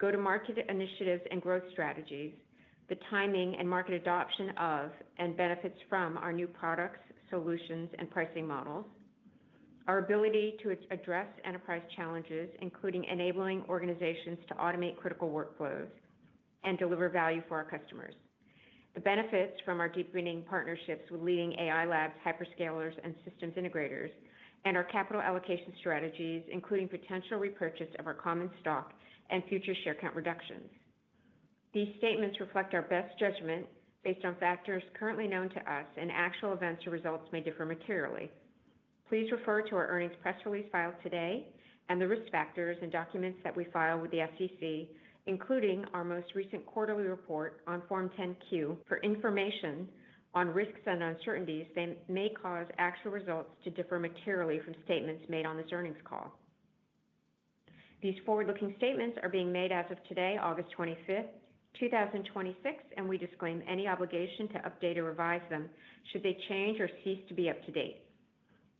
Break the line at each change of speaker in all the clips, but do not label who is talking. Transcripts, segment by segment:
go-to-market initiatives and growth strategies, the timing and market adoption of and benefits from our new products, solutions, and pricing models, our ability to address enterprise challenges, including enabling organizations to automate critical workflows and deliver value for our customers, the benefits from our deepening partnerships with leading AI labs, hyperscalers, and systems integrators, and our capital allocation strategies, including potential repurchase of our common stock and future share count reductions. These statements reflect our best judgment based on factors currently known to us, and actual events or results may differ materially. Please refer to our earnings press release filed today and the risk factors and documents that we file with the SEC, including our most recent quarterly report on Form 10-Q, for information on risks and uncertainties that may cause actual results to differ materially from statements made on this earnings call. These forward-looking statements are being made as of today, August 25th, 2026, and we disclaim any obligation to update or revise them should they change or cease to be up to date.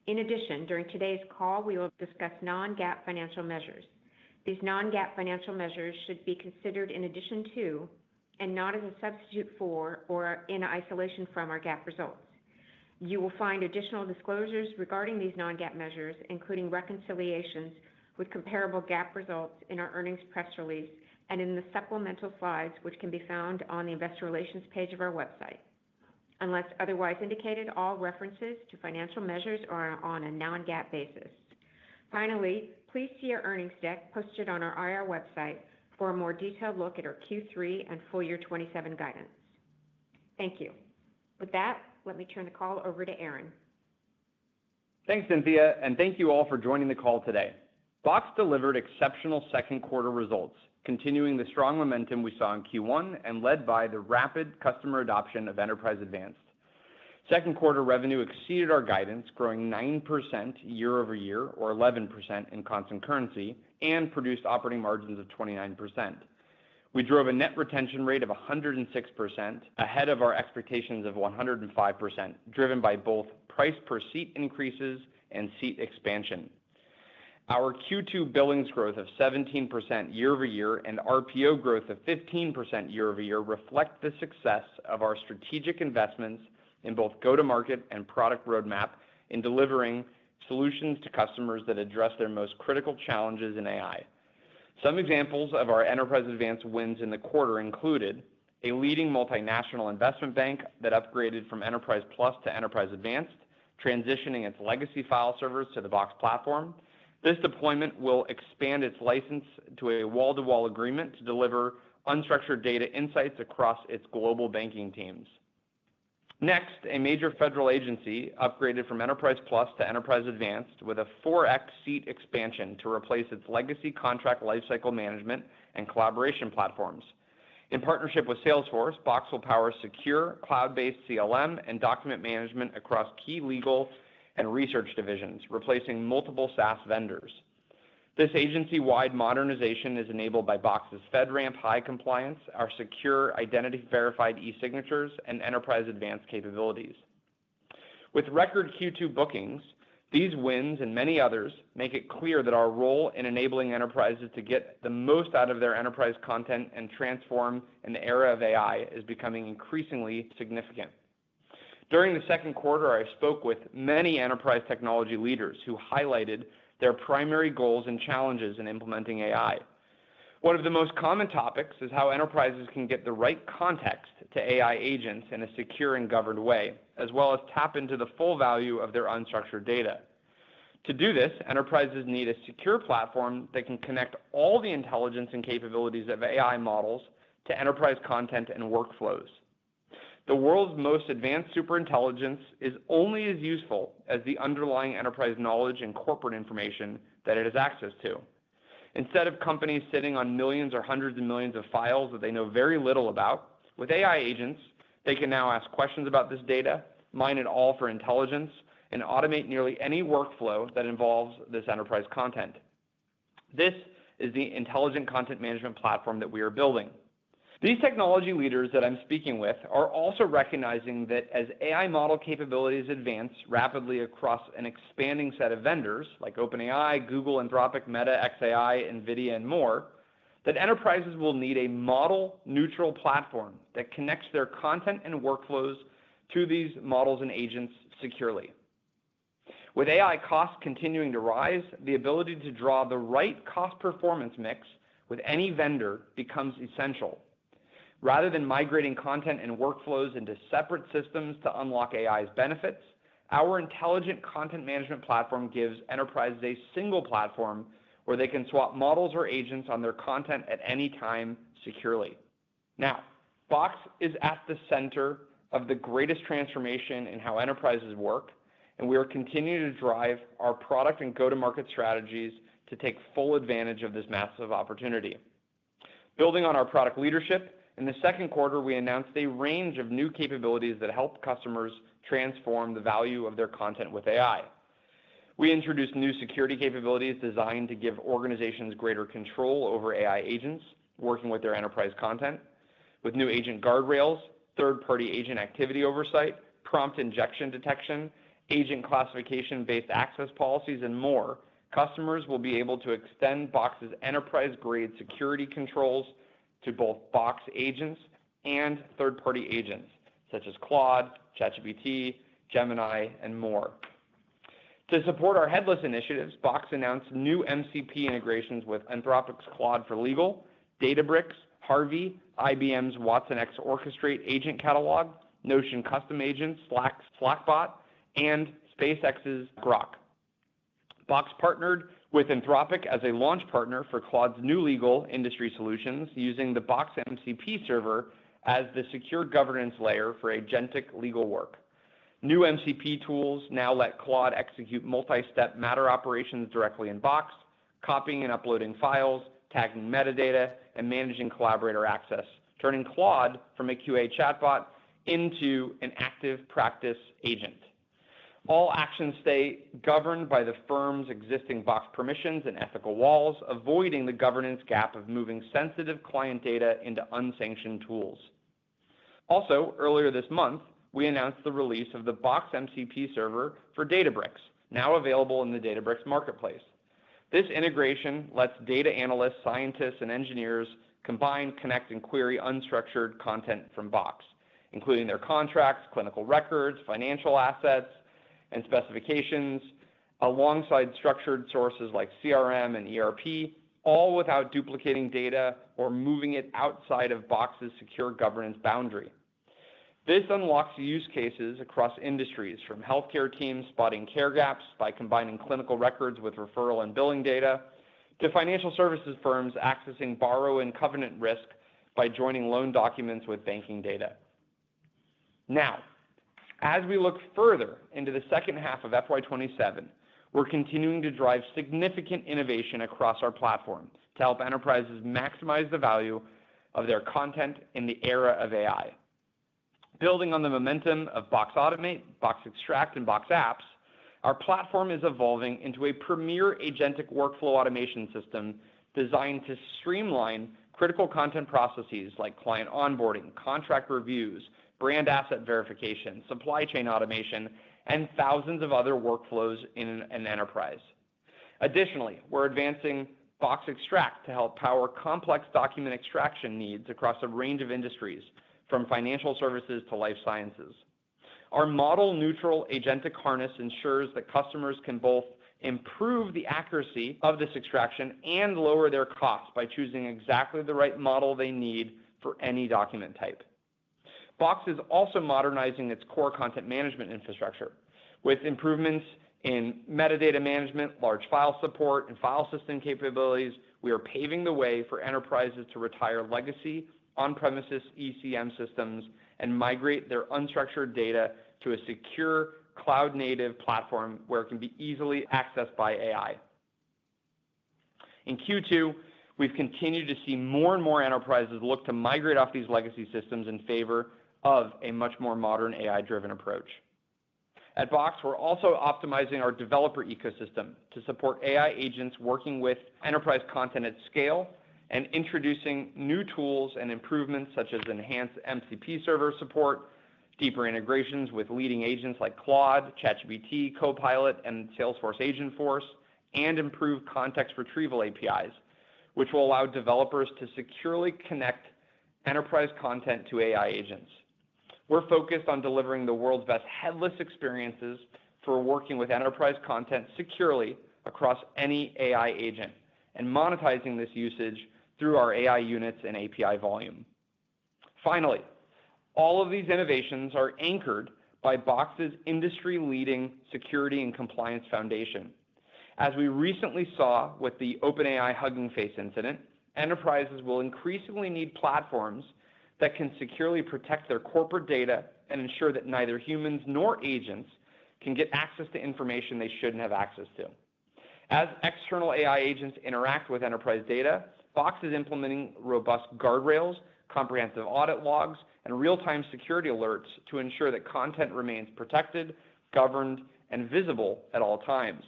In addition, during today's call, we will discuss non-GAAP financial measures. These non-GAAP financial measures should be considered in addition to, and not as a substitute for or in isolation from, our GAAP results. You will find additional disclosures regarding these non-GAAP measures, including reconciliations with comparable GAAP results, in our earnings press release and in the supplemental slides, which can be found on the Investor Relations page of our website. Unless otherwise indicated, all references to financial measures are on a non-GAAP basis. Finally, please see our earnings deck posted on our IR website for a more detailed look at our Q3 and full year 27 guidance. Thank you. With that, let me turn the call over to Aaron.
Thanks, Cynthia, and thank you all for joining the call today. Box delivered exceptional second quarter results, continuing the strong momentum we saw in Q1 and led by the rapid customer adoption of Enterprise Advanced. Second quarter revenue exceeded our guidance, growing 9% year over year, or 11% in constant currency, and produced operating margins of 29%. We drove a net retention rate of 106%, ahead of our expectations of 105%, driven by both price per seat increases and seat expansion. Our Q2 billings growth of 17% year over year and RPO growth of 15% year over year reflect the success of our strategic investments in both go-to-market and product roadmap in delivering solutions to customers that address their most critical challenges in AI. Some examples of our Enterprise Advanced wins in the quarter included a leading multinational investment bank that upgraded from Enterprise Plus to Enterprise Advanced, transitioning its legacy file servers to the Box platform. This deployment will expand its license to a wall-to-wall agreement to deliver unstructured data insights across its global banking teams. Next, a major federal agency upgraded from Enterprise Plus to Enterprise Advanced with a 4x seat expansion to replace its legacy contract lifecycle management and collaboration platforms. In partnership with Salesforce, Box will power secure, cloud-based CLM and document management across key legal and research divisions, replacing multiple SaaS vendors. This agency-wide modernization is enabled by Box's FedRAMP High compliance, our secure identity-verified e-signatures, and Enterprise Advanced capabilities. With record Q2 bookings, these wins and many others make it clear that our role in enabling enterprises to get the most out of their enterprise content and transform in the era of AI is becoming increasingly significant. During the second quarter, I spoke with many enterprise technology leaders who highlighted their primary goals and challenges in implementing AI. One of the most common topics is how enterprises can get the right context to AI agents in a secure and governed way, as well as tap into the full value of their unstructured data. To do this, enterprises need a secure platform that can connect all the intelligence and capabilities of AI models to enterprise content and workflows. The world's most advanced superintelligence is only as useful as the underlying enterprise knowledge and corporate information that it has access to. Instead of companies sitting on millions or hundreds of millions of files that they know very little about, with AI agents, they can now ask questions about this data, mine it all for intelligence, and automate nearly any workflow that involves this enterprise content. This is the intelligent content management platform that we are building. These technology leaders that I'm speaking with are also recognizing that as AI model capabilities advance rapidly across an expanding set of vendors like OpenAI, Google, Anthropic, Meta, xAI, NVIDIA, and more, that enterprises will need a model-neutral platform that connects their content and workflows to these models and agents securely. With AI costs continuing to rise, the ability to draw the right cost-performance mix with any vendor becomes essential. Rather than migrating content and workflows into separate systems to unlock AI's benefits, our intelligent content management platform gives enterprises a single platform where they can swap models or agents on their content at any time securely. Now, Box is at the center of the greatest transformation in how enterprises work, and we are continuing to drive our product and go-to-market strategies to take full advantage of this massive opportunity. Building on our product leadership, in the second quarter, we announced a range of new capabilities that help customers transform the value of their content with AI. We introduced new security capabilities designed to give organizations greater control over AI agents working with their enterprise content. With new agent guardrails, third-party agent activity oversight, prompt injection detection, agent classification-based access policies, and more, customers will be able to extend Box's enterprise-grade security controls to both Box agents and third-party agents, such as Claude, ChatGPT, Gemini, and more. To support our headless initiatives, Box announced new MCP integrations with Anthropic's Claude for Legal, Databricks, Harvey, IBM's Watson X Orchestrate Agent Catalog, Notion Custom Agents, Slackbot, and SpaceX's Grok. Box partnered with Anthropic as a launch partner for Claude's new legal industry solutions, using the Box MCP server as the secure governance layer for agentic legal work. New MCP tools now let Claude execute multi-step matter operations directly in Box, copying and uploading files, tagging metadata, and managing collaborator access, turning Claude from a QA chatbot into an active practice agent. All actions stay governed by the firm's existing Box permissions and ethical walls, avoiding the governance gap of moving sensitive client data into unsanctioned tools. Also, earlier this month, we announced the release of the Box MCP server for Databricks, now available in the Databricks marketplace. This integration lets data analysts, scientists, and engineers combine, connect, and query unstructured content from Box, including their contracts, clinical records, financial assets, and specifications, alongside structured sources like CRM and ERP, all without duplicating data or moving it outside of Box's secure governance boundary. This unlocks use cases across industries, from healthcare teams spotting care gaps by combining clinical records with referral and billing data, to financial services firms accessing borrow and covenant risk by joining loan documents with banking data. Now, as we look further into the second half of FY27, we're continuing to drive significant innovation across our platform to help enterprises maximize the value of their content in the era of AI. Building on the momentum of Box Automate, Box Extract, and Box Apps, our platform is evolving into a premier agentic workflow automation system designed to streamline critical content processes like client onboarding, contract reviews, brand asset verification, supply chain automation, and thousands of other workflows in an enterprise. Additionally, we're advancing Box Extract to help power complex document extraction needs across a range of industries, from financial services to life sciences. Our model-neutral agentic harness ensures that customers can both improve the accuracy of this extraction and lower their costs by choosing exactly the right model they need for any document type. Box is also modernizing its core content management infrastructure. With improvements in metadata management, large file support, and file system capabilities, we are paving the way for enterprises to retire legacy on-premises ECM systems and migrate their unstructured data to a secure cloud-native platform where it can be easily accessed by AI. In Q2, we've continued to see more and more enterprises look to migrate off these legacy systems in favor of a much more modern AI-driven approach. At Box, we're also optimizing our developer ecosystem to support AI agents working with enterprise content at scale, and introducing new tools and improvements such as enhanced MCP server support, deeper integrations with leading agents like Claude, ChatGPT, Copilot, and Salesforce Agentforce, and improved context retrieval APIs. which will allow developers to securely connect enterprise content to AI agents. We're focused on delivering the world's best headless experiences for working with enterprise content securely across any AI agent and monetizing this usage through our AI units and API volume. Finally, all of these innovations are anchored by Box's industry-leading security and compliance foundation. As we recently saw with the OpenAI Hugging Face incident, enterprises will increasingly need platforms that can securely protect their corporate data and ensure that neither humans nor agents can get access to information they shouldn't have access to. As external AI agents interact with enterprise data, Box is implementing robust guardrails, comprehensive audit logs, and real-time security alerts to ensure that content remains protected, governed, and visible at all times.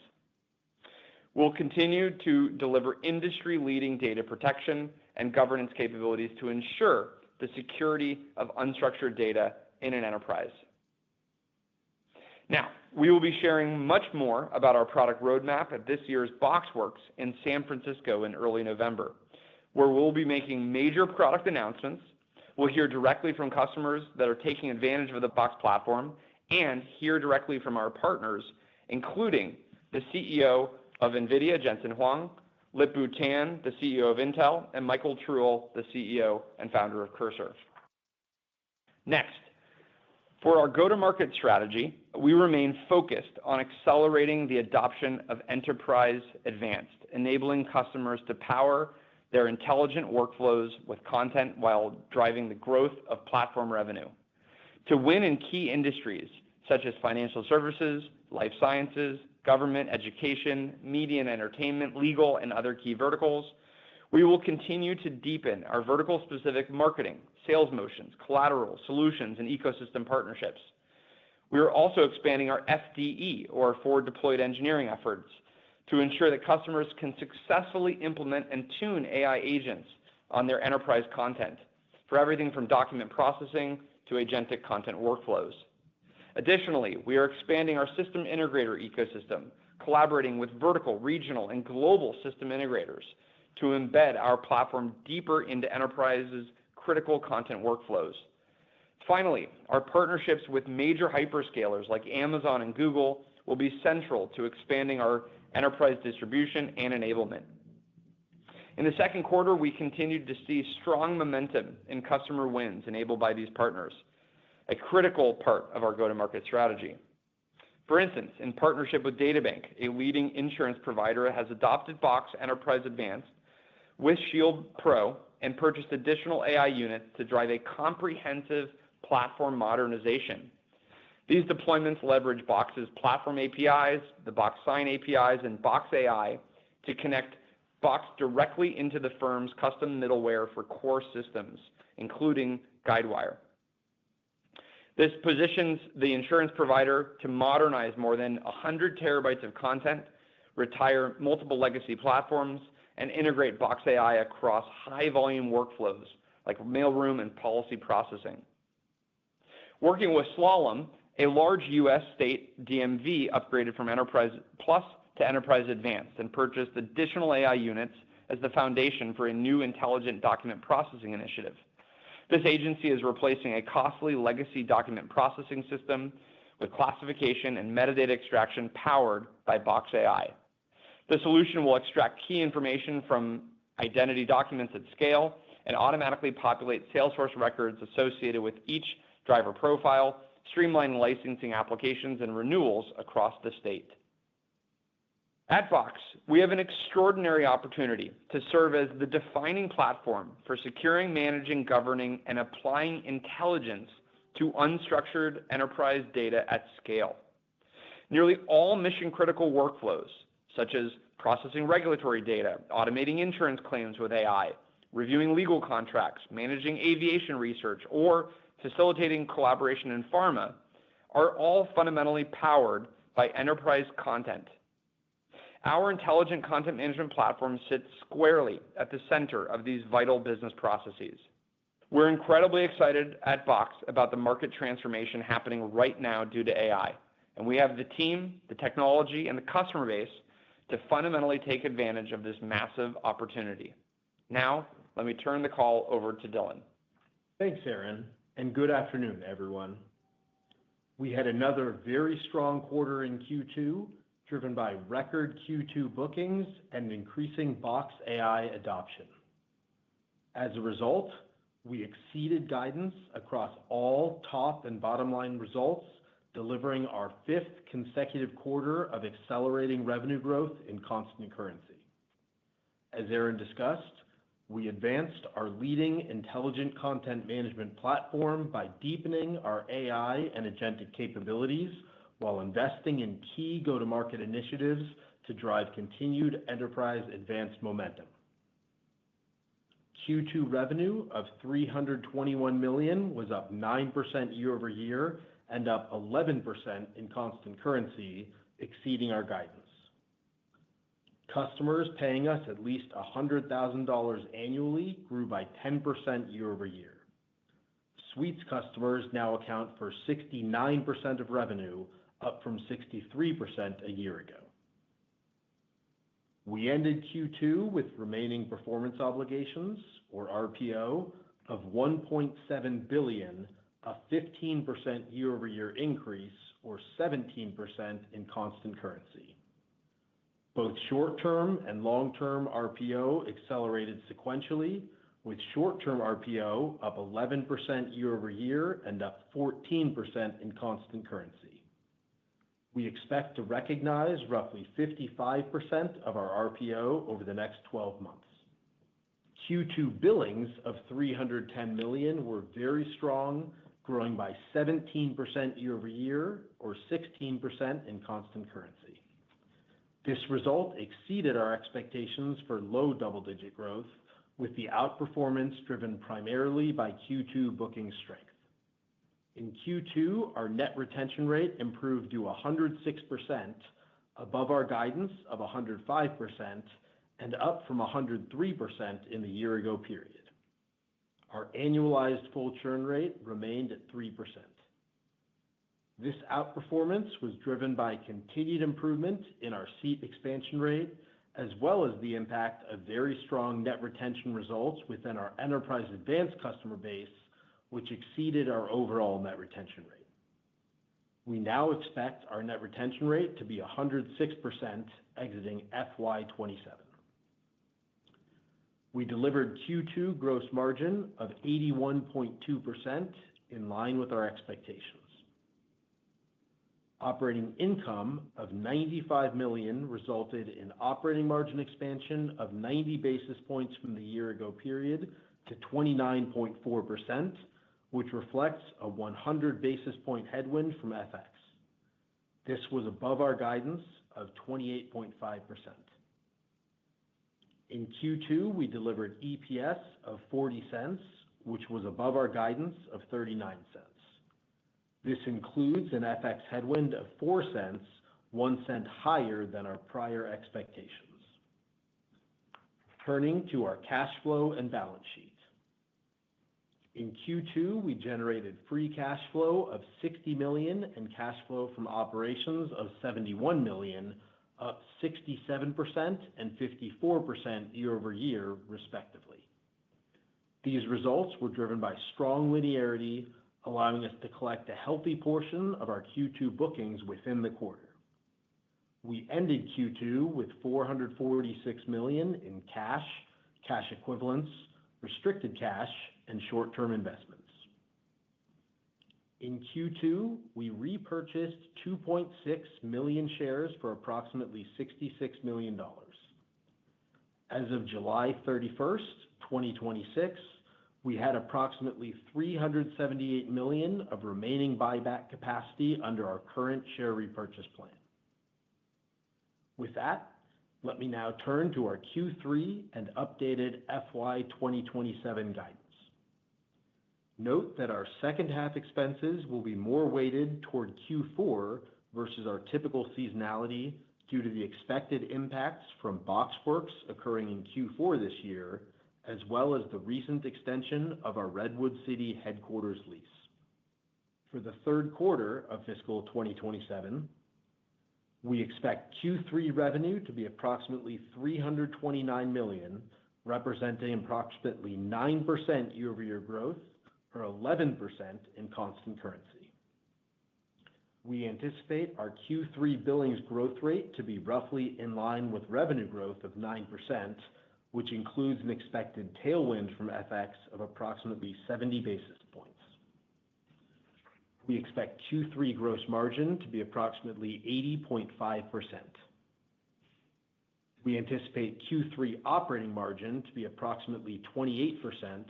We'll continue to deliver industry-leading data protection and governance capabilities to ensure the security of unstructured data in an enterprise. Now, we will be sharing much more about our product roadmap at this year's BoxWorks in San Francisco in early November, where we'll be making major product announcements. We'll hear directly from customers that are taking advantage of the Box platform and hear directly from our partners, including the CEO of NVIDIA, Jensen Huang, Lip-Bu Tan, the CEO of Intel, and Michael Truell, the CEO and founder of Cursor. Next, for our go-to-market strategy, we remain focused on accelerating the adoption of Enterprise Advanced, enabling customers to power their intelligent workflows with content while driving the growth of platform revenue. To win in key industries such as financial services, life sciences, government, education, media and entertainment, legal, and other key verticals, we will continue to deepen our vertical-specific marketing, sales motions, collateral, solutions, and ecosystem partnerships. We are also expanding our FDE, or forward deployed engineering efforts, to ensure that customers can successfully implement and tune AI agents on their enterprise content for everything from document processing to agentic content workflows. Additionally, we are expanding our system integrator ecosystem, collaborating with vertical, regional, and global system integrators to embed our platform deeper into enterprises' critical content workflows. Finally, our partnerships with major hyperscalers like Amazon and Google will be central to expanding our enterprise distribution and enablement. In the second quarter, we continued to see strong momentum in customer wins enabled by these partners, a critical part of our go-to-market strategy. For instance, in partnership with DataBank, a leading insurance provider has adopted Box Enterprise Advanced with Shield Pro and purchased additional AI units to drive a comprehensive platform modernization. These deployments leverage Box's platform APIs, the Box Sign APIs, and Box AI to connect Box directly into the firm's custom middleware for core systems, including Guidewire. This positions the insurance provider to modernize more than 100 terabytes of content, retire multiple legacy platforms, and integrate Box AI across high-volume workflows like mailroom and policy processing. Working with Slalom, a large U.S. state DMV upgraded from Enterprise Plus to Enterprise Advanced and purchased additional AI units as the foundation for a new intelligent document processing initiative. This agency is replacing a costly legacy document processing system with classification and metadata extraction powered by Box AI. The solution will extract key information from identity documents at scale and automatically populate Salesforce records associated with each driver profile, streamline licensing applications and renewals across the state. At Box, we have an extraordinary opportunity to serve as the defining platform for securing, managing, governing, and applying intelligence to unstructured enterprise data at scale. Nearly all mission-critical workflows, such as processing regulatory data, automating insurance claims with AI, reviewing legal contracts, managing aviation research, or facilitating collaboration in pharma, are all fundamentally powered by enterprise content. Our intelligent content management platform sits squarely at the center of these vital business processes. We're incredibly excited at Box about the market transformation happening right now due to AI, and we have the team, the technology, and the customer base to fundamentally take advantage of this massive opportunity. Now, let me turn the call over to Dylan.
Thanks, Aaron, and good afternoon, everyone. We had another very strong quarter in Q2, driven by record Q2 bookings and increasing Box AI adoption. As a result, we exceeded guidance across all top and bottom line results, delivering our fifth consecutive quarter of accelerating revenue growth in constant currency. As Aaron discussed, we advanced our leading intelligent content management platform by deepening our AI and agentic capabilities while investing in key go-to-market initiatives to drive continued enterprise advanced momentum. Q2 revenue of $321 million was up 9% year over year and up 11% in constant currency, exceeding our guidance. Customers paying us at least $100,000 annually grew by 10% year over year. Suites customers now account for 69% of revenue, up from 63% a year ago. We ended Q2 with remaining performance obligations, or RPO, of $1.7 billion, a 15% year-over-year increase, or 17% in constant currency. Both short-term and long-term RPO accelerated sequentially, with short-term RPO up 11% year-over-year and up 14% in constant currency. We expect to recognize roughly 55% of our RPO over the next 12 months. Q2 billings of $310 million were very strong, growing by 17% year-over-year, or 16% in constant currency. This result exceeded our expectations for low double-digit growth, with the outperformance driven primarily by Q2 booking strength. In Q2, our net retention rate improved to 106%, above our guidance of 105%, and up from 103% in the year-ago period. Our annualized full churn rate remained at 3%. This outperformance was driven by continued improvement in our seat expansion rate, as well as the impact of very strong net retention results within our Enterprise Advanced customer base, which exceeded our overall net retention rate. We now expect our net retention rate to be 106% exiting FY27. We delivered Q2 gross margin of 81.2%, in line with our expectations. Operating income of $95 million resulted in operating margin expansion of 90 basis points from the year-ago period to 29.4%, which reflects a 100 basis point headwind from FX. This was above our guidance of 28.5%. In Q2, we delivered EPS of $0.40, which was above our guidance of $0.39. This includes an FX headwind of $0.04, 1 cent higher than our prior expectations. Turning to our cash flow and balance sheet. In Q2, we generated free cash flow of $60 million and cash flow from operations of $71 million, up 67% and 54% year-over-year, respectively. These results were driven by strong linearity, allowing us to collect a healthy portion of our Q2 bookings within the quarter. We ended Q2 with $446 million in cash, cash equivalents, restricted cash, and short-term investments. In Q2, we repurchased 2.6 million shares for approximately $66 million. As of July 31st, 2026, we had approximately $378 million of remaining buyback capacity under our current share repurchase plan. With that, let me now turn to our Q3 and updated FY 2027 guidance. Note that our second half expenses will be more weighted toward Q4 versus our typical seasonality due to the expected impacts from BoxWorks occurring in Q4 this year, as well as the recent extension of our Redwood City headquarters lease. For the third quarter of fiscal 2027, we expect Q3 revenue to be approximately $329 million, representing approximately 9% year-over-year growth, or 11% in constant currency. We anticipate our Q3 billings growth rate to be roughly in line with revenue growth of 9%, which includes an expected tailwind from FX of approximately 70 basis points. We expect Q3 gross margin to be approximately 80.5%. We anticipate Q3 operating margin to be approximately 28%,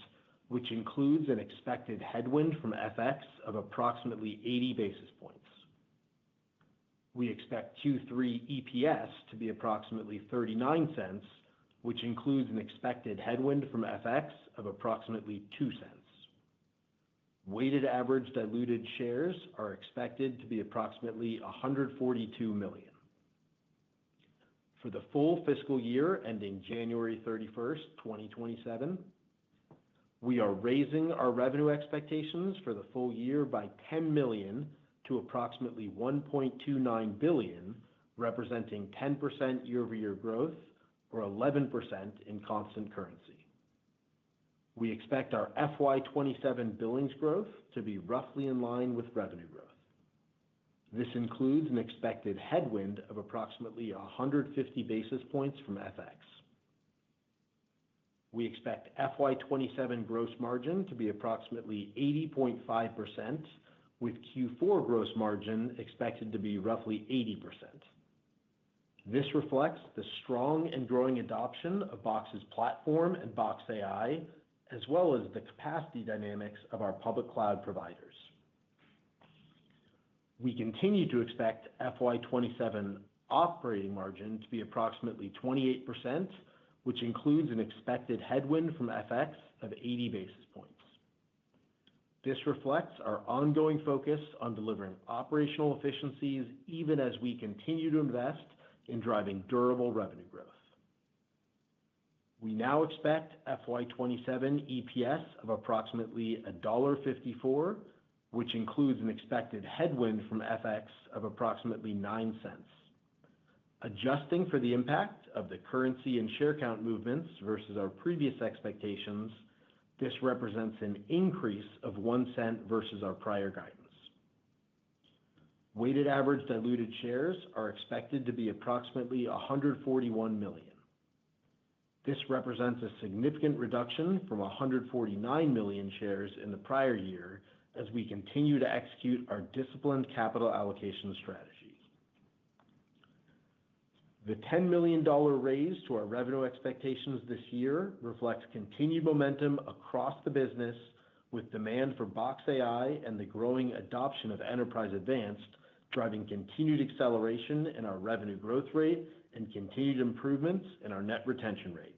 which includes an expected headwind from FX of approximately 80 basis points. We expect Q3 EPS to be approximately 39 cents, which includes an expected headwind from FX of approximately 2 cents. Weighted average diluted shares are expected to be approximately 142 million. For the full fiscal year ending January 31st, 2027, we are raising our revenue expectations for the full year by $10 million to approximately $1.29 billion, representing 10% year-over-year growth, or 11% in constant currency. We expect our FY27 billings growth to be roughly in line with revenue growth. This includes an expected headwind of approximately 150 basis points from FX. We expect FY27 gross margin to be approximately 80.5%, with Q4 gross margin expected to be roughly 80%. This reflects the strong and growing adoption of Box's platform and Box AI, as well as the capacity dynamics of our public cloud providers. We continue to expect FY27 operating margin to be approximately 28%, which includes an expected headwind from FX of 80 basis points. This reflects our ongoing focus on delivering operational efficiencies, even as we continue to invest in driving durable revenue growth. We now expect FY27 EPS of approximately $1.54, which includes an expected headwind from FX of approximately 9 cents. Adjusting for the impact of the currency and share count movements versus our previous expectations, this represents an increase of 1 cent versus our prior guidance. Weighted average diluted shares are expected to be approximately 141 million. This represents a significant reduction from 149 million shares in the prior year as we continue to execute our disciplined capital allocation strategy. The $10 million raise to our revenue expectations this year reflects continued momentum across the business, with demand for Box AI and the growing adoption of Enterprise Advanced driving continued acceleration in our revenue growth rate and continued improvements in our net retention rate.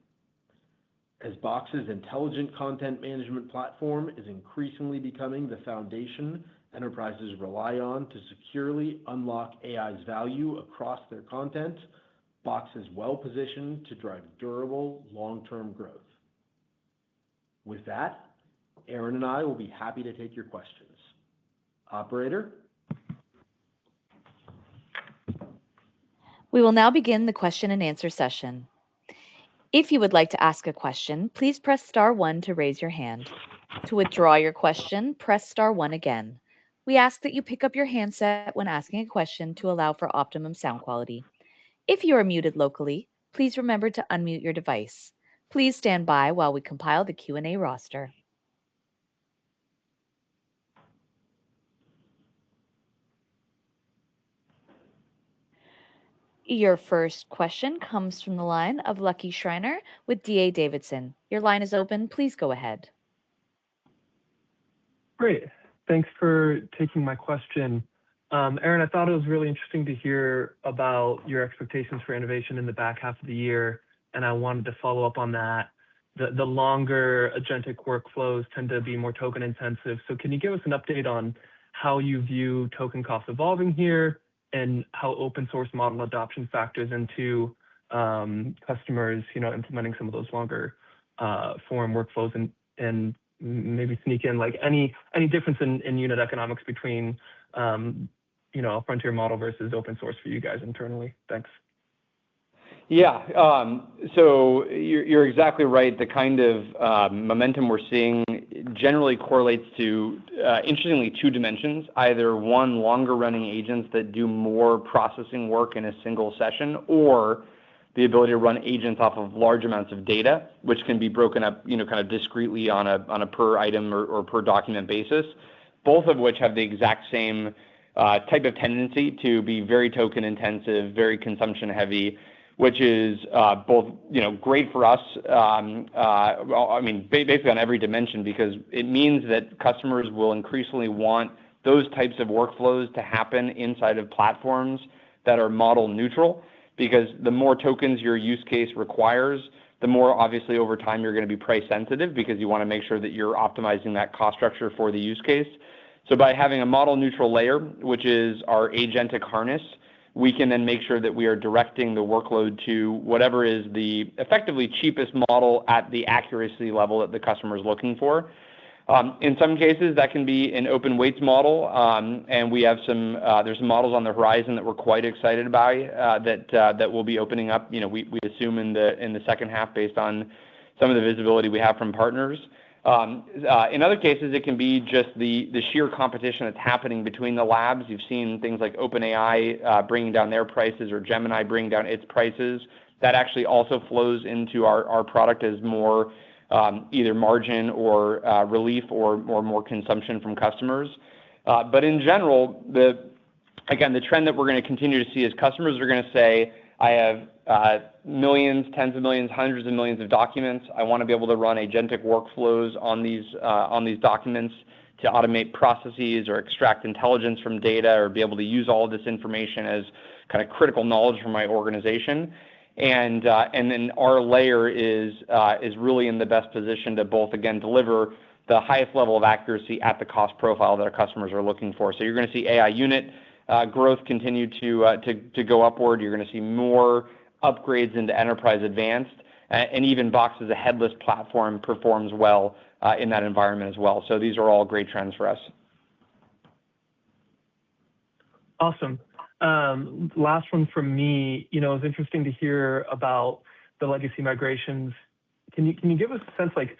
As Box's intelligent content management platform is increasingly becoming the foundation enterprises rely on to securely unlock AI's value across their content, Box is well-positioned to drive durable, long-term growth. With that, Aaron and I will be happy to take your questions. Operator?
We will now begin the question and answer session. If you would like to ask a question, please press star 1 to raise your hand. To withdraw your question, press star 1 again. We ask that you pick up your handset when asking a question to allow for optimum sound quality. If you are muted locally, please remember to unmute your device. Please stand by while we compile the Q&A roster. Your first question comes from the line of Lucky Schreiner with D.A. Davidson. Your line is open. Please go ahead.
Great. Thanks for taking my question. Aaron, I thought it was really interesting to hear about your expectations for innovation in the back half of the year, and I wanted to follow up on that. The longer agentic workflows tend to be more token intensive, so can you give us an update on how you view token costs evolving here and how open source model adoption factors into customers, implementing some of those longer form workflows and maybe sneak in like any difference in unit economics between a frontier model versus open source for you guys internally? Thanks.
Yeah. So you're exactly right. The kind of momentum we're seeing generally correlates to, interestingly, two dimensions. Either one, longer running agents that do more processing work in a single session, or the ability to run agents off of large amounts of data, which can be broken up, kind of discretely on a per item or per document basis. Both of which have the exact same type of tendency to be very token intensive, very consumption heavy, which is both great for us. Basically on every dimension, because it means that customers will increasingly want those types of workflows to happen inside of platforms that are model neutral. Because the more tokens your use case requires, the more obviously over time you're going to be price sensitive, because you want to make sure that you're optimizing that cost structure for the use case. So by having a model neutral layer, which is our agentic harness, we can then make sure that we are directing the workload to whatever is the effectively cheapest model at the accuracy level that the customer is looking for. In some cases, that can be an open weights model, and we have there's some models on the horizon that we're quite excited by that will be opening up. We assume in the second half based on some of the visibility we have from partners. In other cases, it can be just the sheer competition that's happening between the labs. You've seen things like OpenAI bringing down their prices, or Gemini bringing down its prices. That actually also flows into our product as more either margin or relief or more consumption from customers. But in general, the trend that we're going to continue to see is customers are going to say, I have millions, tens of millions, hundreds of millions of documents. I want to be able to run agentic workflows on these documents to automate processes or extract intelligence from data, or be able to use all of this information as kind of critical knowledge for my organization. And then our layer is really in the best position to both, again, deliver the highest level of accuracy at the cost profile that our customers are looking for. So you're going to see AI unit growth continue to go upward. You're going to see more upgrades into Enterprise Advanced, and even Box as a headless platform performs well in that environment as well. So these are all great trends for us.
Awesome. Last one from me. It's interesting to hear about the legacy migrations. Can you give us a sense, like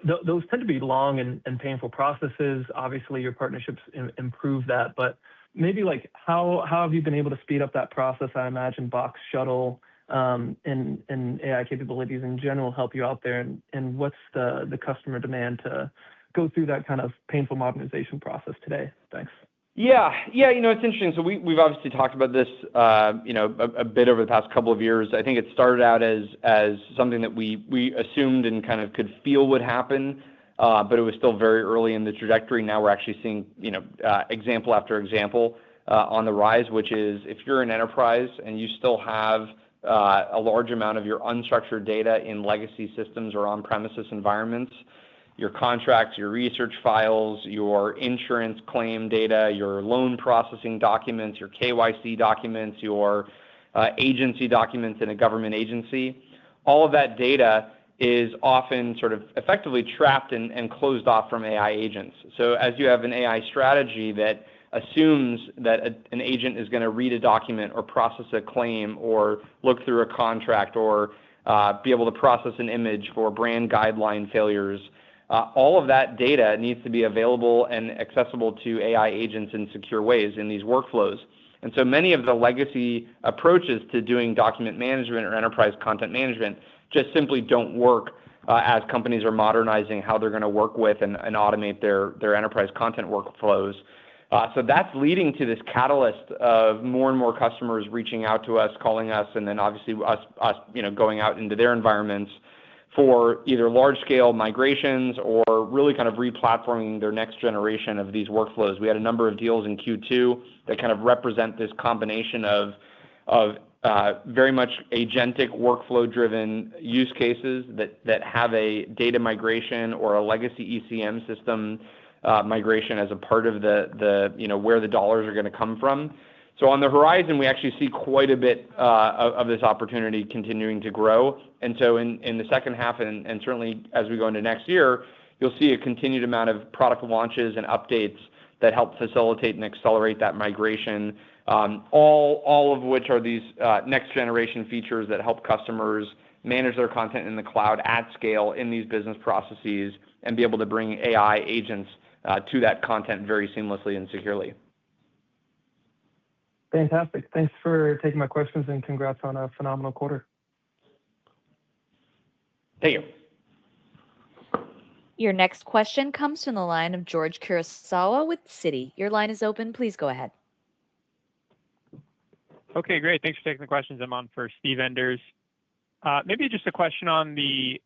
those tend to be long and painful processes. Obviously, your partnerships improve that, but maybe like how have you been able to speed up that process? I imagine Box Shuttle and AI capabilities in general help you out there. And what's the customer demand to go through that kind of painful modernization process today? Thanks.
Yeah. It's interesting. So we've obviously talked about this, a bit over the past couple of years. I think it started out as something that we assumed and kind of could feel would happen, but it was still very early in the trajectory. Now we're actually seeing, example after example on the rise, which is if you're an enterprise and you still have a large amount of your unstructured data in legacy systems or on-premises environments, your contracts, your research files, your insurance claim data, your loan processing documents, your KYC documents, your agency documents in a government agency, all of that data is often sort of effectively trapped and closed off from AI agents. So as you have an AI strategy that assumes that an agent is going to read a document or process a claim or look through a contract or be able to process an image for brand guideline failures, all of that data needs to be available and accessible to AI agents in secure ways in these workflows. And so many of the legacy approaches to doing document management or enterprise content management just simply don't work as companies are modernizing how they're going to work with and automate their enterprise content workflows. So that's leading to this catalyst of more and more customers reaching out to us, calling us, and then obviously us going out into their environments for either large-scale migrations or really kind of re-platforming their next generation of these workflows. We had a number of deals in Q2 that kind of represent this combination of very much agentic workflow-driven use cases that have a data migration or a legacy ECM system migration as a part of the where the dollars are going to come from. So on the horizon, we actually see quite a bit of this opportunity continuing to grow. And so in the second half, and certainly as we go into next year, you'll see a continued amount of product launches and updates that help facilitate and accelerate that migration all of which are these next generation features that help customers manage their content in the cloud at scale in these business processes and be able to bring AI agents to that content very seamlessly and securely.
Fantastic. Thanks for taking my questions and congrats on a phenomenal quarter.
Thank you.
Your next question comes from the line of George Kurosawa with Citi. Your line is open. Please go ahead.
Okay, great. Thanks for taking the questions. I'm on for Steve Enders. Maybe just a question on the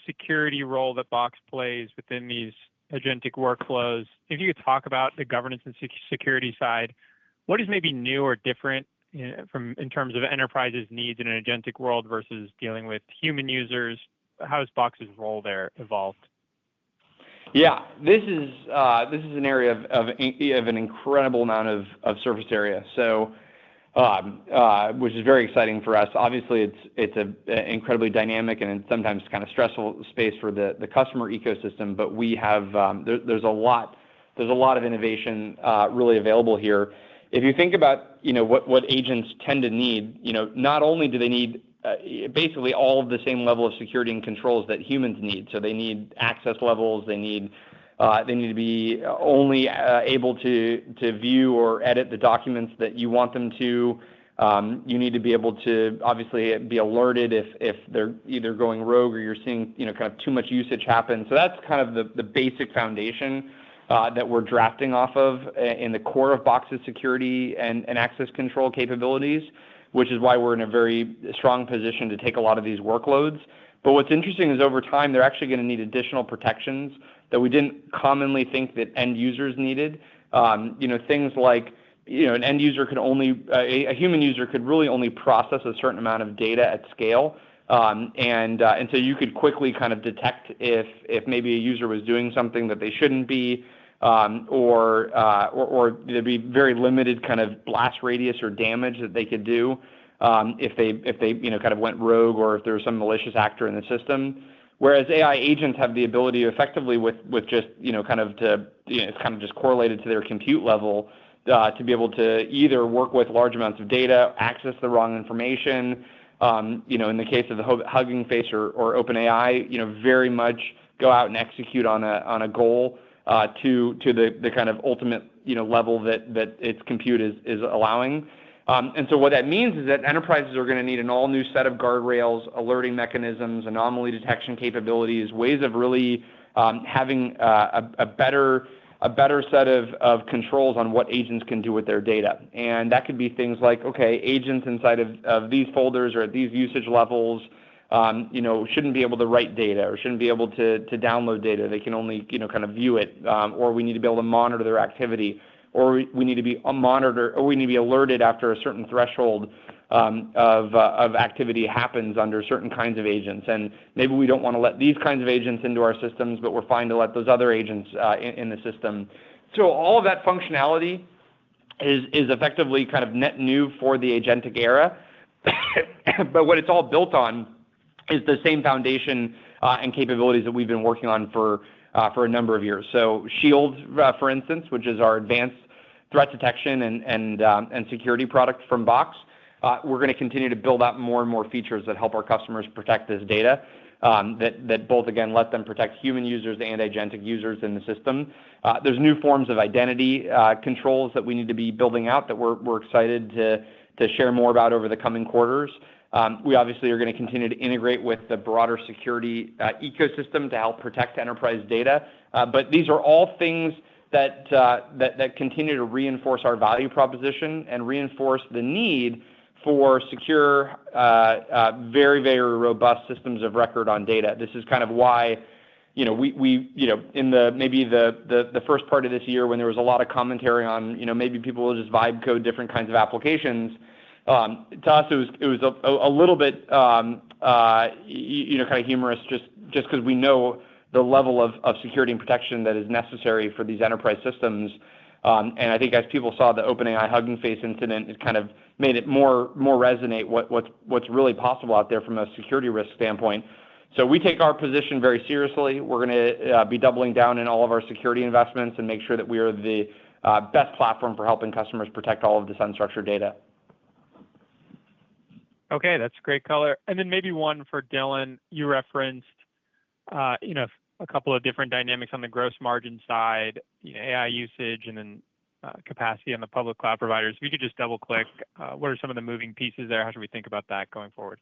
security role that Box plays within these agentic workflows. If you could talk about the governance and security side, what is maybe new or different in terms of enterprises' needs in an agentic world versus dealing with human users? How has Box's role there evolved?
Yeah, this is an area of an incredible amount of surface area. So, which is very exciting for us. Obviously, it's an incredibly dynamic and sometimes kind of stressful space for the customer ecosystem. But we have there's a lot of innovation really available here. If you think about what agents tend to need, not only do they need basically all of the same level of security and controls that humans need. So they need access levels. They need to be only able to view or edit the documents that you want them to. You need to be able to obviously be alerted if they're either going rogue or you're seeing kind of too much usage happen. So that's kind of the basic foundation that we're drafting off of in the core of Box's security and access control capabilities, which is why we're in a very strong position to take a lot of these workloads. But what's interesting is over time, they're actually going to need additional protections that we didn't commonly think that end users needed. Things like, an end user could only, a human user could really only process a certain amount of data at scale. And so you could quickly kind of detect if maybe a user was doing something that they shouldn't be, or there'd be very limited kind of blast radius or damage that they could do if they kind of went rogue or if there was some malicious actor in the system. Whereas AI agents have the ability to effectively with just it's kind of just correlated to their compute level to be able to either work with large amounts of data, access the wrong information. In the case of the Hugging Face or OpenAI, very much go out and execute on a goal to the kind of ultimate level that its compute is allowing. And so what that means is that enterprises are going to need an all new set of guardrails, alerting mechanisms, anomaly detection capabilities, ways of really having a better set of controls on what agents can do with their data. And that could be things like, okay, agents inside of these folders or at these usage levels shouldn't be able to write data or shouldn't be able to download data. They can only kind of view it, or we need to be able to monitor their activity, or we need to be monitored, or we need to be alerted after a certain threshold of activity happens under certain kinds of agents. And maybe we don't want to let these kinds of agents into our systems, but we're fine to let those other agents in the system. So all of that functionality is effectively kind of net new for the agentic era. But what it's all built on is the same foundation and capabilities that we've been working on for a number of years. So Shield, for instance, which is our advanced threat detection and security product from Box, we're going to continue to build out more and more features that help our customers protect this data, that both, again, let them protect human users and agentic users in the system. There's new forms of identity controls that we need to be building out that we're excited to share more about over the coming quarters. We obviously are going to continue to integrate with the broader security ecosystem to help protect enterprise data. But these are all things that continue to reinforce our value proposition and reinforce the need for secure, very, very robust systems of record on data. This is kind of why, we in the first part of this year when there was a lot of commentary on, maybe people will just vibe code different kinds of applications. To us, it was a little bit, kind of humorous just because we know the level of security and protection that is necessary for these enterprise systems. And I think as people saw the OpenAI Hugging Face incident, it kind of made it more resonate what's really possible out there from a security risk standpoint. So we take our position very seriously. We're going to be doubling down in all of our security investments and make sure that we are the best platform for helping customers protect all of this unstructured data.
Okay, that's great color. And then maybe one for Dylan. You referenced, a couple of different dynamics on the gross margin side, AI usage, and then capacity on the public cloud providers. If you could just double click, what are some of the moving pieces there? How should we think about that going forward?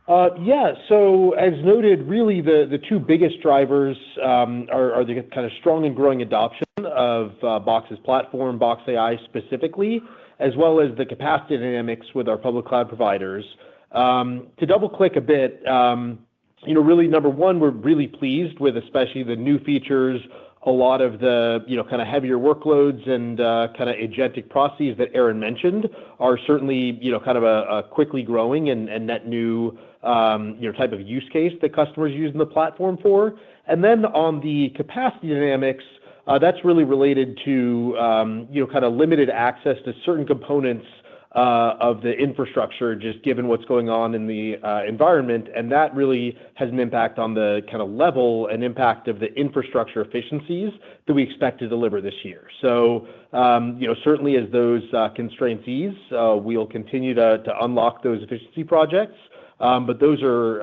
Yeah, so as noted, really the two biggest drivers are the kind of strong and growing adoption of Box's platform, Box AI specifically, as well as the capacity dynamics with our public cloud providers. To double click a bit, really number one, we're really pleased with especially the new features, a lot of the kind of heavier workloads and kind of agentic processes that Aaron mentioned are certainly kind of a quickly growing and net new type of use case that customers use in the platform for. And then on the capacity dynamics, that's really related to kind of limited access to certain components of the infrastructure, just given what's going on in the environment. And that really has an impact on the kind of level and impact of the infrastructure efficiencies that we expect to deliver this year. So, certainly as those constraints ease, we'll continue to unlock those efficiency projects. But those are,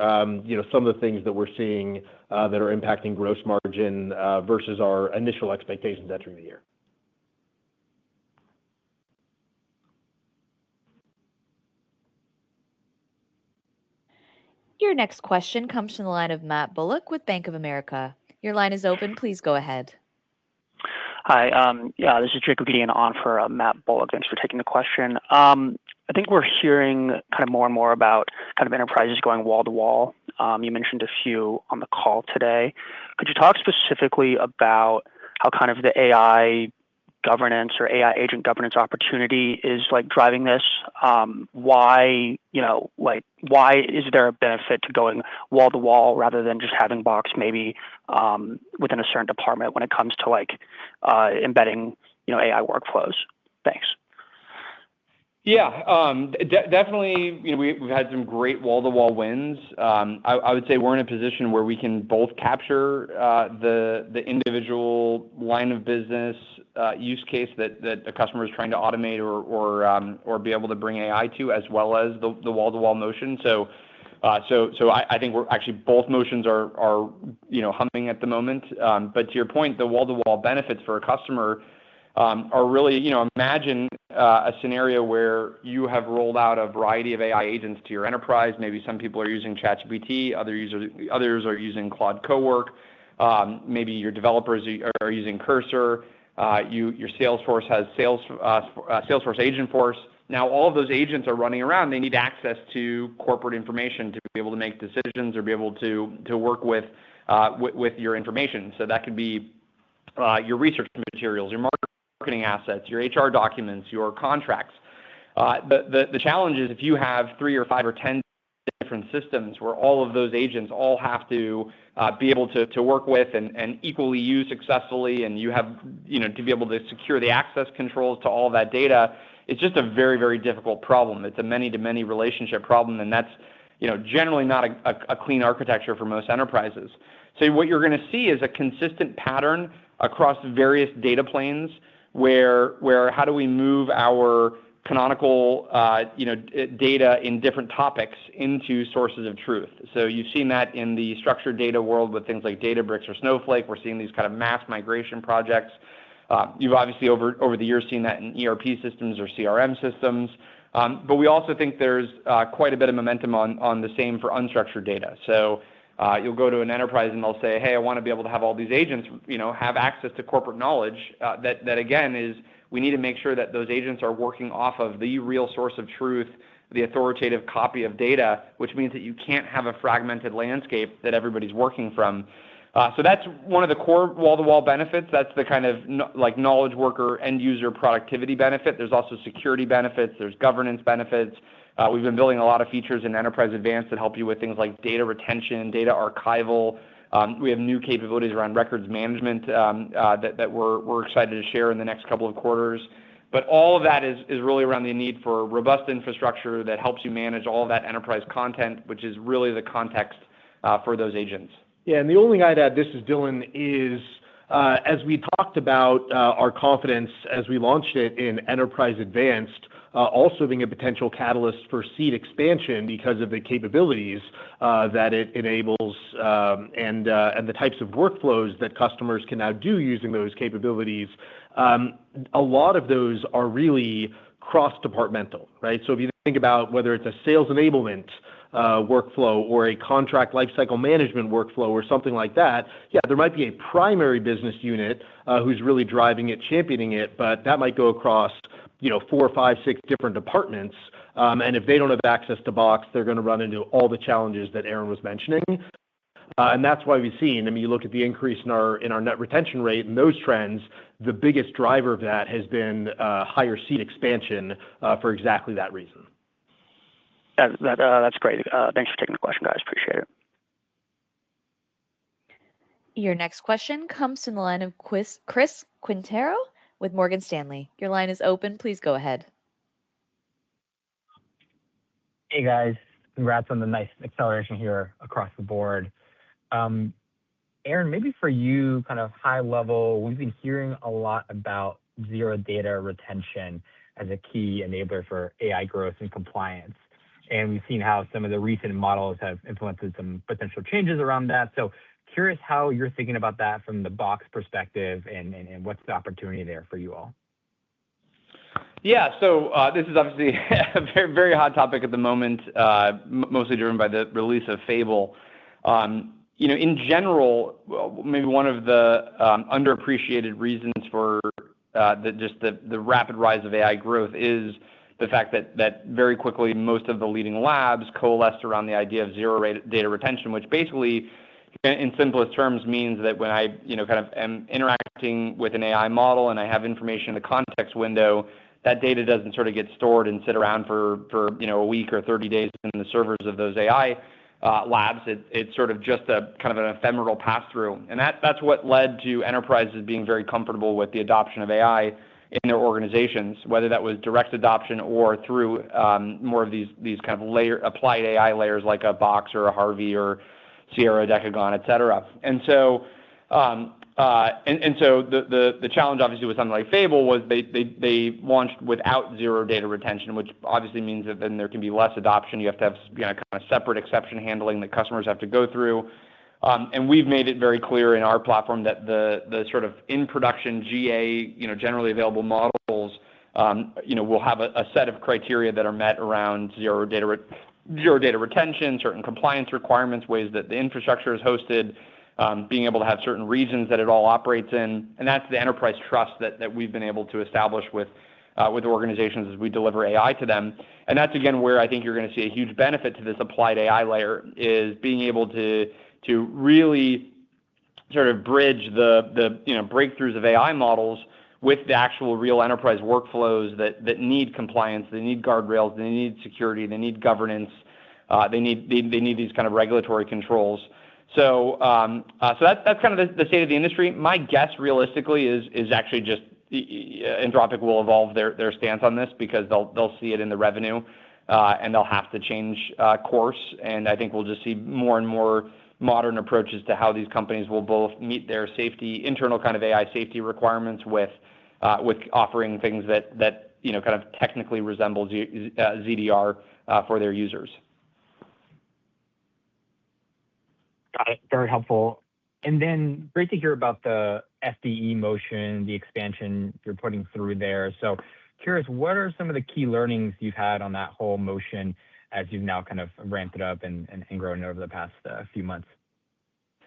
some of the things that we're seeing that are impacting gross margin versus our initial expectations entering the year.
Your next question comes from the line of Matt Bullock with Bank of America. Your line is open. Please go ahead.
Hi. This is Jacob Gideon on for Matt Bullock. Thanks for taking the question. I think we're hearing kind of more and more about kind of enterprises going wall to wall. You mentioned a few on the call today. Could you talk specifically about how kind of the AI governance or AI agent governance opportunity is like driving this? Why is there a benefit to going wall to wall rather than just having Box maybe within a certain department when it comes to like embedding AI workflows? Thanks.
Yeah, definitely. We've had some great wall-to-wall wins. I would say we're in a position where we can both capture the individual line of business use case that a customer is trying to automate or be able to bring AI to, as well as the wall-to-wall motion. So I think we're actually both motions are humming at the moment. But to your point, the wall-to-wall benefits for a customer are really, imagine a scenario where you have rolled out a variety of AI agents to your enterprise. Maybe some people are using ChatGPT, others are using Claude Cowork. Maybe your developers are using Cursor. Your Salesforce has Salesforce Agentforce. Now all of those agents are running around. They need access to corporate information to be able to make decisions or be able to work with your information. So that could be your research materials, your marketing assets, your HR documents, your contracts. The challenge is if you have 3 or 5 or 10 different systems where all of those agents all have to be able to work with and equally use successfully, and you have to be able to secure the access controls to all that data, it's just a very, very difficult problem. It's a many-to-many relationship problem, and that's generally not a clean architecture for most enterprises. So what you're going to see is a consistent pattern across various data planes where how do we move our canonical data in different topics into sources of truth. So you've seen that in the structured data world with things like Databricks or Snowflake. We're seeing these kind of mass migration projects. You've obviously over the years seen that in ERP systems or CRM systems. But we also think there's quite a bit of momentum on the same for unstructured data. So you'll go to an enterprise and they'll say, hey, I want to be able to have all these agents, have access to corporate knowledge. That again is we need to make sure that those agents are working off of the real source of truth, the authoritative copy of data, which means that you can't have a fragmented landscape that everybody's working from. So that's one of the core wall-to-wall benefits. That's the kind of like knowledge worker end user productivity benefit. There's also security benefits. There's governance benefits. We've been building a lot of features in Enterprise Advanced that help you with things like data retention, data archival. We have new capabilities around records management that we're excited to share in the next couple of quarters. But all of that is really around the need for robust infrastructure that helps you manage all of that enterprise content, which is really the context for those agents.
Yeah, and the only thing I'd add, this is Dylan, is As we talked about our confidence as we launched it in Enterprise Advanced, also being a potential catalyst for seat expansion because of the capabilities that it enables and the types of workflows that customers can now do using those capabilities. A lot of those are really cross-departmental, right? So if you think about whether it's a sales enablement workflow or a contract lifecycle management workflow or something like that, yeah, there might be a primary business unit who's really driving it, championing it, but that might go across 4, 5, 6 different departments. And if they don't have access to Box, they're going to run into all the challenges that Aaron was mentioning. And that's why we've seen, you look at the increase in our net retention rate and those trends, the biggest driver of that has been higher seat expansion for exactly that reason.
That's great. Thanks for taking the question, guys. Appreciate it.
Your next question comes from the line of Chris Quintero with Morgan Stanley. Your line is open. Please go ahead.
Hey, guys. Congrats on the nice acceleration here across the board. Aaron, maybe for you, kind of high level, we've been hearing a lot about zero data retention as a key enabler for AI growth and compliance. And we've seen how some of the recent models have implemented some potential changes around that. So curious how you're thinking about that from the Box perspective and what's the opportunity there for you all?
Yeah, so this is obviously a very, very hot topic at the moment, mostly driven by the release of Fable. In general, maybe one of the underappreciated reasons for the rapid rise of AI growth is the fact that very quickly most of the leading labs coalesced around the idea of zero data retention, which basically, in simplest terms, means that when I kind of am interacting with an AI model and I have information in the context window, that data doesn't sort of get stored and sit around for a week or 30 days in the servers of those AI labs. It's sort of just a kind of an ephemeral pass-through. And that's what led to enterprises being very comfortable with the adoption of AI in their organizations, whether that was direct adoption or through more of these kind of applied AI layers like a Box or a Harvey or Sierra, Decagon, et cetera. And so the challenge obviously with something like Fable was they launched without zero data retention, which obviously means that then there can be less adoption. You have to have kind of separate exception handling that customers have to go through. And we've made it very clear in our platform that the sort of in production GA, generally available models, will have a set of criteria that are met around zero data retention, certain compliance requirements, ways that the infrastructure is hosted, being able to have certain regions that it all operates in. And that's the enterprise trust that we've been able to establish with organizations as we deliver AI to them. And that's, again, where I think you're going to see a huge benefit to this applied AI layer is being able to really sort of bridge the breakthroughs of AI models with the actual real enterprise workflows that need compliance, they need guardrails, they need security, they need governance, they need these kind of regulatory controls. So that's kind of the state of the industry. My guess, realistically, is actually just Anthropic will evolve their stance on this because they'll see it in the revenue, and they'll have to change course. And I think we'll just see more and more modern approaches to how these companies will both meet their internal kind of AI safety requirements with offering things that kind of technically resemble ZDR for their users.
Got it. Very helpful. And then great to hear about the FDE motion, the expansion you're putting through there. So curious, what are some of the key learnings you've had on that whole motion as you've now kind of ramped it up and grown over the past few months?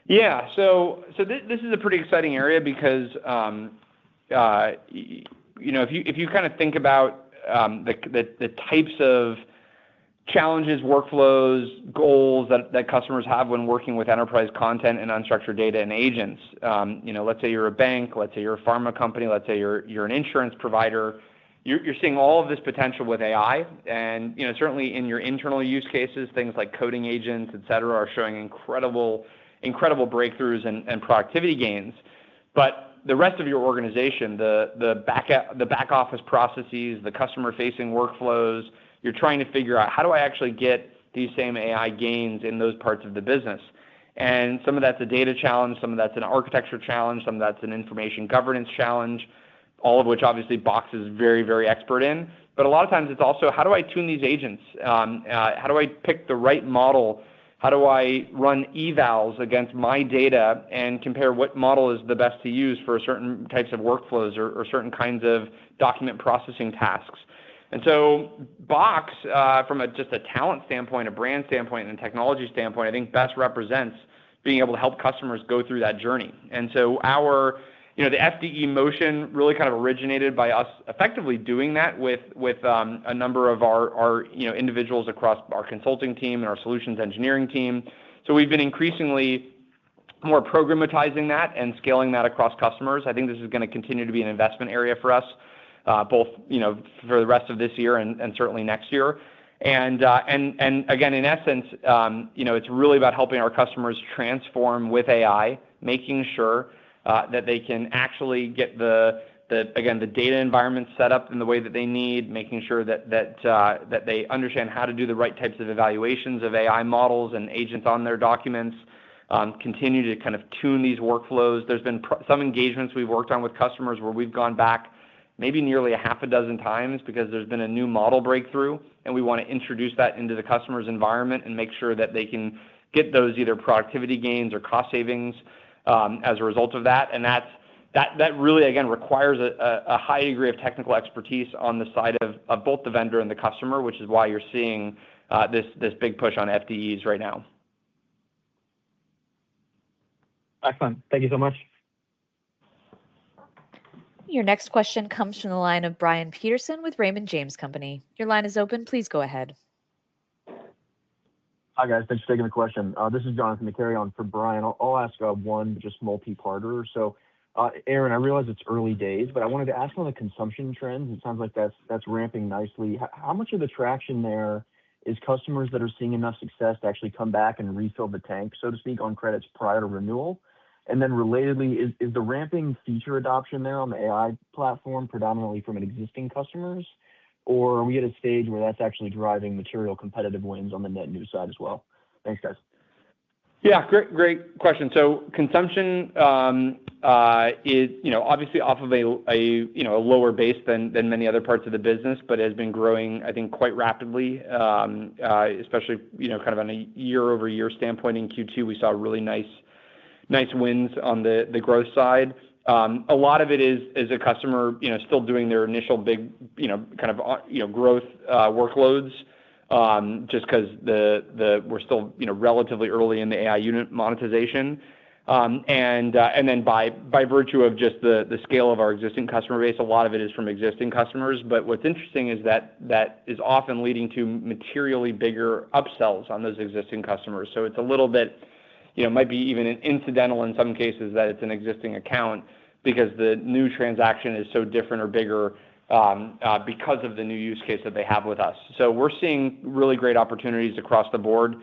Yeah,
so this is a pretty exciting area because if you kind of think about the types of challenges, workflows, goals that customers have when working with enterprise content and unstructured data and agents. Let's say you're a bank, let's say you're a pharma company, let's say you're an insurance provider. You're seeing all of this potential with AI, and certainly in your internal use cases, things like coding agents, et cetera, are showing incredible breakthroughs and productivity gains. But the rest of your organization, the back office processes, the customer facing workflows, you're trying to figure out how do I actually get these same AI gains in those parts of the business. And some of that's a data challenge, some of that's an architecture challenge, some of that's an information governance challenge, all of which obviously Box is very, very expert in. But a lot of times it's also, how do I tune these agents? How do I pick the right model? How do I run evals against my data and compare what model is the best to use for certain types of workflows or certain kinds of document processing tasks? And so Box, from just a talent standpoint, a brand standpoint, and a technology standpoint, I think best represents being able to help customers go through that journey. And so the FDE motion really kind of originated by us effectively doing that with a number of our individuals across our consulting team and our solutions engineering team. So we've been increasingly more programmatizing that and scaling that across customers. I think this is going to continue to be an investment area for us, both for the rest of this year and certainly next year. And again, in essence, it's really about helping our customers transform with AI, making sure that they can actually get the data environment set up in the way that they need, making sure that they understand how to do the right types of evaluations of AI models and agents on their documents, continue to kind of tune these workflows. There's been some engagements we've worked on with customers where we've gone back maybe nearly a half a dozen times because there's been a new model breakthrough, and we want to introduce that into the customer's environment and make sure that they can get those either productivity gains or cost savings as a result of that. And that really, again, requires a high degree of technical expertise on the side of both the vendor and the customer, which is why you're seeing this big push on FDEs right now.
Excellent. Thank you so much.
Your next question comes from the line of Brian Peterson with Raymond James Company. Your line is open. Please go ahead.
Hi, guys. Thanks for taking the question. This is Jonathan McCary on for Brian. I'll ask one just multi-parter. So, Aaron, I realize it's early days, but I wanted to ask on the consumption trends. It sounds like that's ramping nicely. How much of the traction there is customers that are seeing enough success to actually come back and refill the tank, so to speak, on credits prior to renewal? And then relatedly, is the ramping feature adoption there on the AI platform predominantly from an existing customers, or are we at a stage where that's actually driving material competitive wins on the net new side as well? Thanks, guys.
Yeah, great question. So consumption is obviously off of a lower base than many other parts of the business, but has been growing, I think, quite rapidly, especially kind of on a year-over-year standpoint. In Q2, we saw really nice wins on the growth side. A lot of it is a customer still doing their initial big growth workloads, just because we're still relatively early in the AI unit monetization, and then by virtue of just the scale of our existing customer base, a lot of it is from existing customers. But what's interesting is that is often leading to materially bigger upsells on those existing customers. So it's a little bit might be even incidental in some cases that it's an existing account because the new transaction is so different or bigger because of the new use case that they have with us. So we're seeing really great opportunities across the board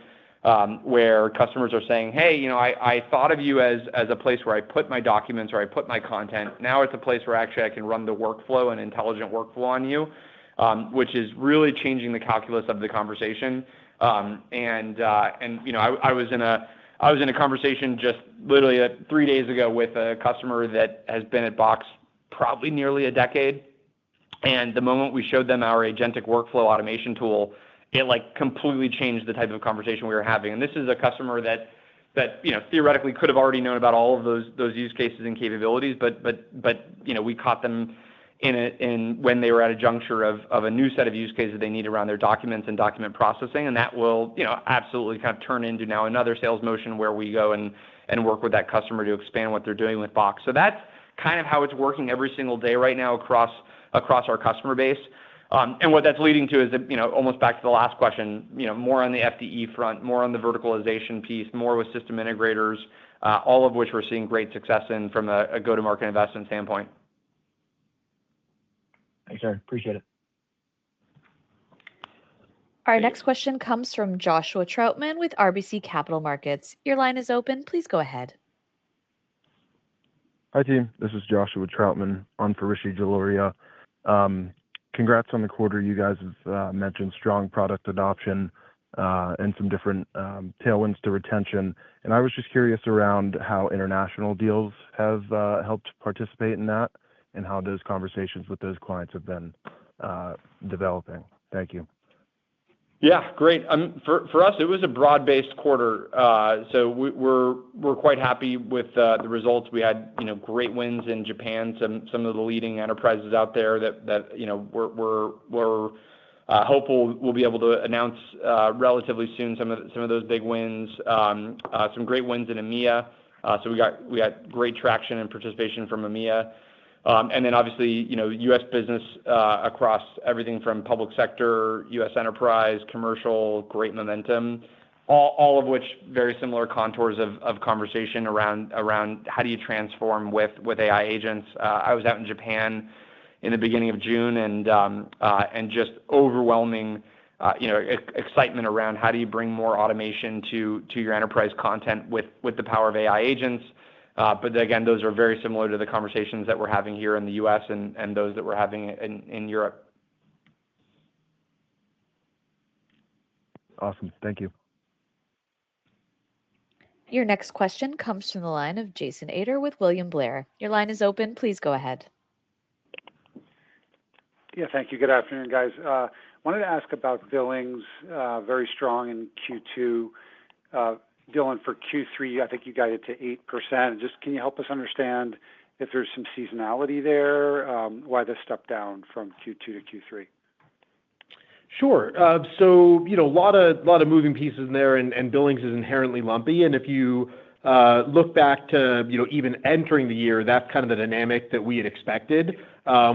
where customers are saying, hey, I thought of you as a place where I put my documents or I put my content. Now it's a place where actually I can run the workflow and intelligent workflow on you, which is really changing the calculus of the conversation. I was in a conversation just literally 3 days ago with a customer that has been at Box probably nearly a decade. And the moment we showed them our agentic workflow automation tool, it completely changed the type of conversation we were having. And this is a customer that theoretically could have already known about all of those use cases and capabilities, but we caught them in when they were at a juncture of a new set of use cases they need around their documents and document processing, and that will absolutely kind of turn into now another sales motion where we go and work with that customer to expand what they're doing with Box. So that's kind of how it's working every single day right now across our customer base. And what that's leading to is that, almost back to the last question, more on the FDE front, more on the verticalization piece, more with system integrators, all of which we're seeing great success in from a go-to-market investment standpoint.
Thanks, Aaron. Appreciate it.
Our next question comes from Joshua Troutman with RBC Capital Markets. Your line is open. Please go ahead.
Hi, team. This is Joshua Troutman on for Rishi Jaloria. Congrats on the quarter. You guys have mentioned strong product adoption. and some different tailwinds to retention. And I was just curious around how international deals have helped participate in that and how those conversations with those clients have been developing. Thank you.
Yeah, great. For us, it was a broad-based quarter. So we're quite happy with the results. We had great wins in Japan. Some of the leading enterprises out there that we're hopeful we'll be able to announce relatively soon. Some of those big wins. Some great wins in EMEA. So we got great traction and participation from EMEA. And then obviously, U.S. business across everything from public sector, U.S. enterprise, commercial, great momentum, all of which very similar contours of conversation around how do you transform with AI agents. I was out in Japan in the beginning of June and just overwhelming excitement around how do you bring more automation to your enterprise content with the power of AI agents. But again, those are very similar to the conversations that we're having here in the U.S. and those that we're having in Europe.
Awesome. Thank you.
Your next question comes from the line of Jason Ader with William Blair. Your line is open. Please go ahead.
Yeah, thank you. Good afternoon, guys. Wanted to ask about billings, very strong in Q2. Dylan, for Q3, I think you guided to 8%. Just can you help us understand if there's some seasonality there, why the step down from Q2 to Q3?
Sure. So, a lot of moving pieces in there, and billings is inherently lumpy. And if you look back to, even entering the year, that's kind of the dynamic that we had expected,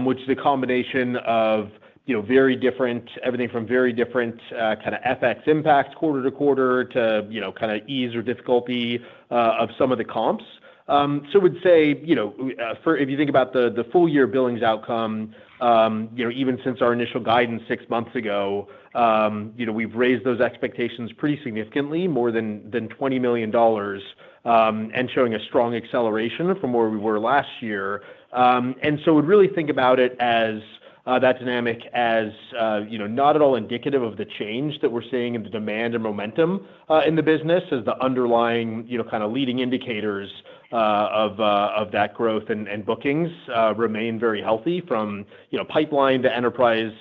which is a combination of, everything from very different kind of FX impacts quarter to quarter to, kind of ease or difficulty of some of the comps. So would say, if you think about the full year billings outcome, even since our initial guidance 6 months ago, we've raised those expectations pretty significantly, more than $20 million, and showing a strong acceleration from where we were last year. And so would really think about it as that dynamic as not at all indicative of the change that we're seeing in the demand and momentum in the business, as the underlying kind of leading indicators of that growth and bookings remain very healthy, from pipeline to enterprise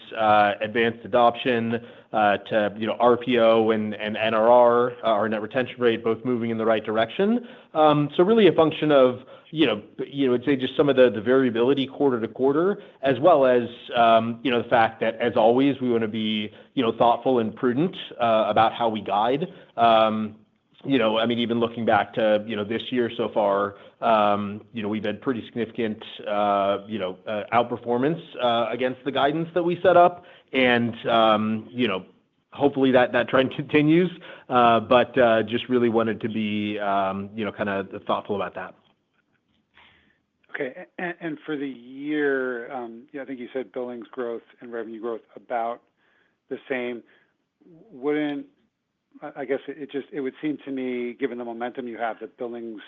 advanced adoption to RPO and NRR, our net retention rate, both moving in the right direction. So really a function of I'd say just some of the variability quarter to quarter, as well as the fact that, as always, we want to be thoughtful and prudent about how we guide. Even looking back to this year so far, we've had pretty significant outperformance against the guidance that we set up, and hopefully that trend continues. But just really wanted to be kind of thoughtful about that.
Okay, and for the year, I think you said billings growth and revenue growth about the same. I guess it would seem to me, given the momentum you have, that billings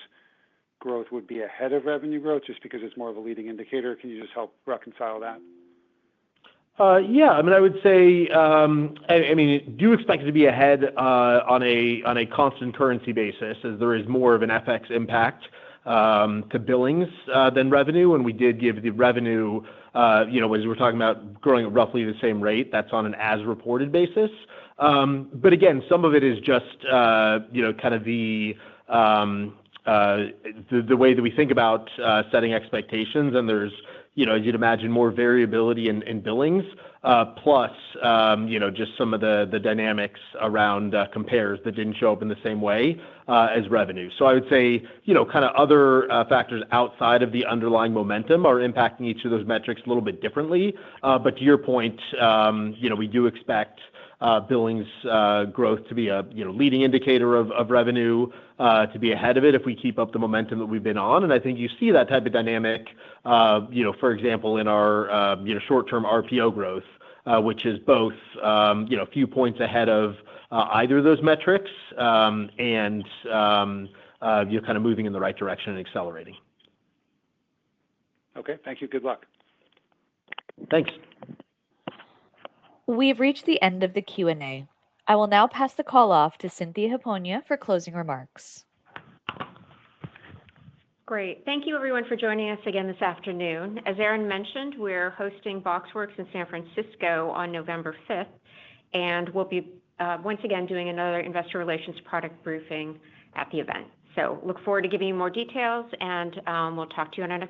growth would be ahead of revenue growth, just because it's more of a leading indicator. Can you just help reconcile that?
Yeah, I would say, do expect it to be ahead on a constant currency basis, as there is more of an FX impact to billings than revenue. And we did give the revenue, as we're talking about growing at roughly the same rate, that's on an as reported basis. But again, some of it is just kind of the way that we think about setting expectations, and there's as you'd imagine, more variability in billings, plus just some of the dynamics around compares that didn't show up in the same way as revenue. So I would say kind of other factors outside of the underlying momentum are impacting each of those metrics a little bit differently. But to your point, we do expect billings growth to be a leading indicator of revenue, to be ahead of it if we keep up the momentum that we've been on. And I think you see that type of dynamic, for example, in our short-term RPO growth, which is both a few points ahead of either of those metrics, and kind of moving in the right direction and accelerating.
Okay, thank you. Good luck.
Thanks.
We've reached the end of the Q&A. I will now pass the call off to Cynthia Hiponia for closing remarks.
Great. Thank you, everyone, for joining us again this afternoon. As Aaron mentioned, we're hosting BoxWorks in San Francisco on November 5th, and we'll be once again doing another investor relations product briefing at the event. So look forward to giving you more details, and we'll talk to you on our next